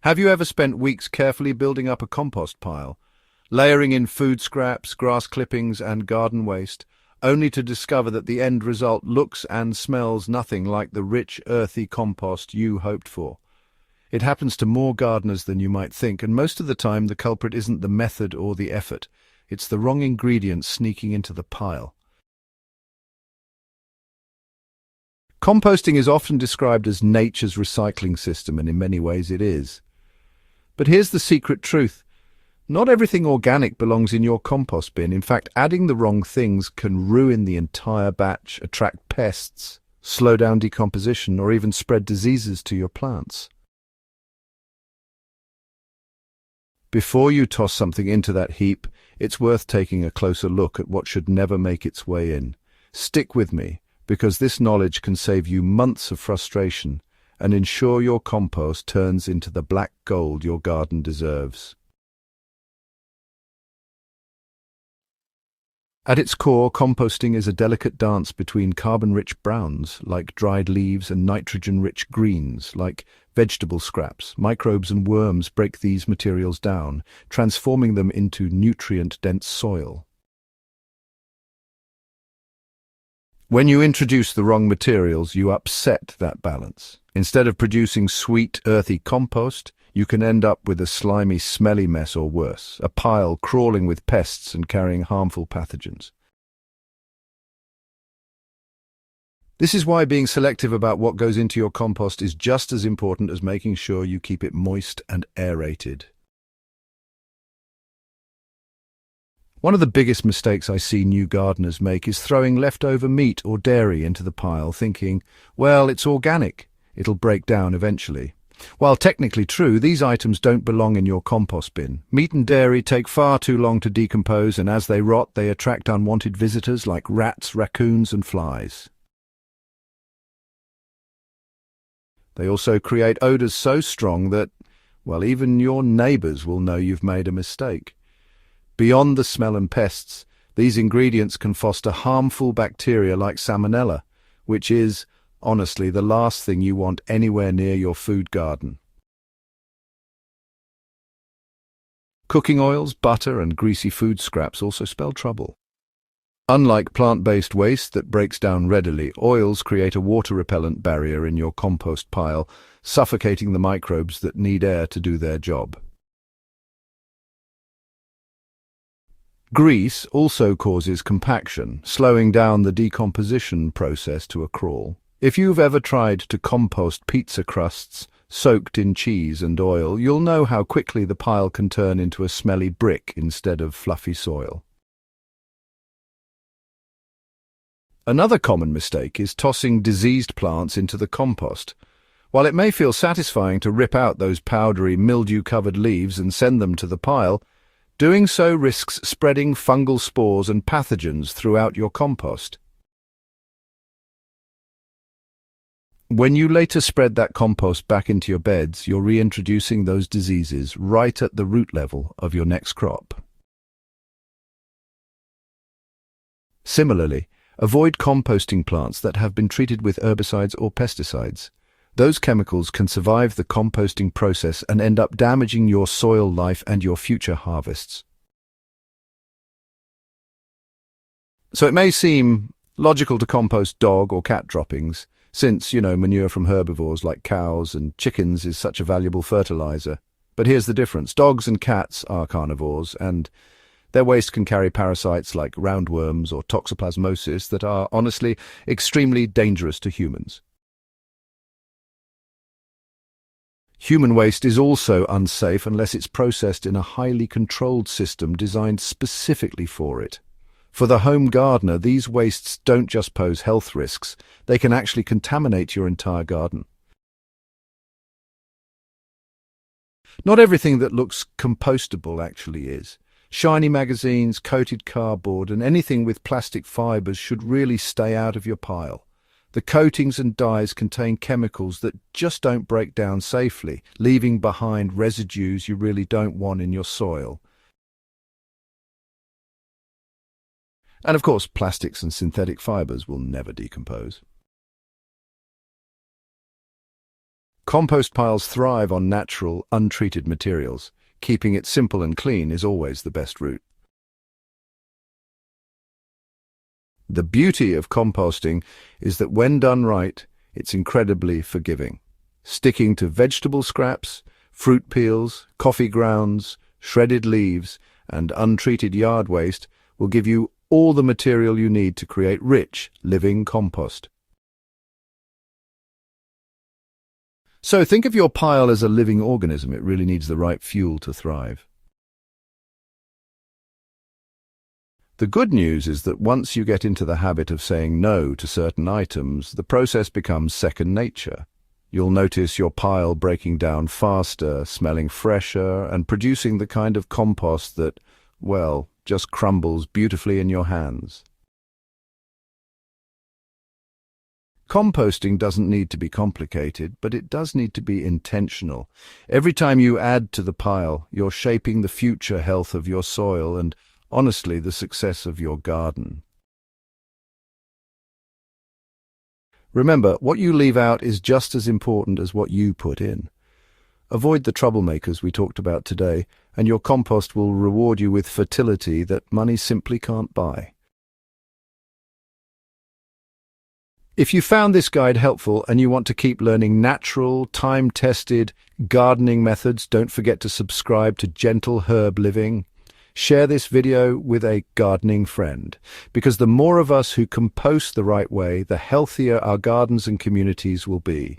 Have you ever spent weeks carefully building up a compost pile, layering in food scraps, grass clippings, and garden waste, only to discover that the end result looks and smells nothing like the rich, earthy compost you hoped for? It happens to more gardeners than you might think, and most of the time the culprit isn't the method or the effort. It's the wrong ingredients sneaking into the pile. Composting is often described as nature's recycling system, and in many ways it is. But here's the secret truth. Not everything organic belongs in your compost bin. In fact, adding the wrong things can ruin the entire batch, attract pests, slow down decomposition, or even spread diseases to your plants. Before you toss something into that heap, it's worth taking a closer look at what should never make its way in. Stick with me, because this knowledge can save you months of frustration and ensure your compost turns into the black gold your garden deserves. At its core, composting is a delicate dance between carbon-rich browns, like dried leaves, and nitrogen-rich greens, like vegetable scraps. Microbes and worms break these materials down, transforming them into nutrient-dense soil. When you introduce the wrong materials, you upset that balance. Instead of producing sweet, earthy compost, you can end up with a slimy, smelly mess or worse, a pile crawling with pests and carrying harmful pathogens. This is why being selective about what goes into your compost is just as important as making sure you keep it moist and aerated. One of the biggest mistakes I see new gardeners make is throwing leftover meat or dairy into the pile, thinking, well, it's organic, it'll break down eventually. While technically true, these items don't belong in your compost bin. Meat and dairy take far too long to decompose, and as they rot, they attract unwanted visitors like rats, raccoons, and flies. They also create odors so strong that, well, even your neighbors will know you've made a mistake. Beyond the smell and pests, these ingredients can foster harmful bacteria like salmonella, which is, honestly, the last thing you want anywhere near your food garden. Cooking oils, butter, and greasy food scraps also spell trouble. Unlike plant-based waste that breaks down readily, oils create a water-repellent barrier in your compost pile, suffocating the microbes that need air to do their job. Grease also causes compaction, slowing down the decomposition process to a crawl. If you've ever tried to compost pizza crusts soaked in cheese and oil, you'll know how quickly the pile can turn into a smelly brick instead of fluffy soil. Another common mistake is tossing diseased plants into the compost. While it may feel satisfying to rip out those powdery, mildew-covered leaves and send them to the pile, doing so risks spreading fungal spores and pathogens throughout your compost. When you later spread that compost back into your beds, you're reintroducing those diseases right at the root level of your next crop. Similarly, avoid composting plants that have been treated with herbicides or pesticides. Those chemicals can survive the composting process and end up damaging your soil life and your future harvests. So it may seem logical to compost dog or cat droppings, since, manure from herbivores like cows and chickens is such a valuable fertilizer. But here's the difference. Dogs and cats are carnivores, and their waste can carry parasites like roundworms or toxoplasmosis that are, honestly, extremely dangerous to humans. Human waste is also unsafe unless it's processed in a highly controlled system designed specifically for it. For the home gardener, these wastes don't just pose health risks, they can actually contaminate your entire garden. Not everything that looks compostable actually is. Shiny magazines, coated cardboard, and anything with plastic fibers should really stay out of your pile. The coatings and dyes contain chemicals that just don't break down safely, leaving behind residues you really don't want in your soil. And of course, plastics and synthetic fibers will never decompose. Compost piles thrive on natural, untreated materials. Keeping it simple and clean is always the best route. The beauty of composting is that when done right, it's incredibly forgiving. Sticking to vegetable scraps, fruit peels, coffee grounds, shredded leaves, and untreated yard waste will give you all the material you need to create rich, living compost. So think of your pile as a living organism. It really needs the right fuel to thrive. The good news is that once you get into the habit of saying no to certain items, the process becomes second nature. You'll notice your pile breaking down faster, smelling fresher, and producing the kind of compost that, well, just crumbles beautifully in your hands. Composting doesn't need to be complicated, but it does need to be intentional. Every time you add to the pile, you're shaping the future health of your soil and, honestly, the success of your garden. Remember, what you leave out is just as important as what you put in. Avoid the troublemakers we talked about today, and your compost will reward you with fertility that money simply can't buy. If you found this guide helpful and you want to keep learning natural, time-tested gardening methods, don't forget to subscribe to Gentle Herb Living. Share this video with a gardening friend, because the more of us who compost the right way, the healthier our gardens and communities will be.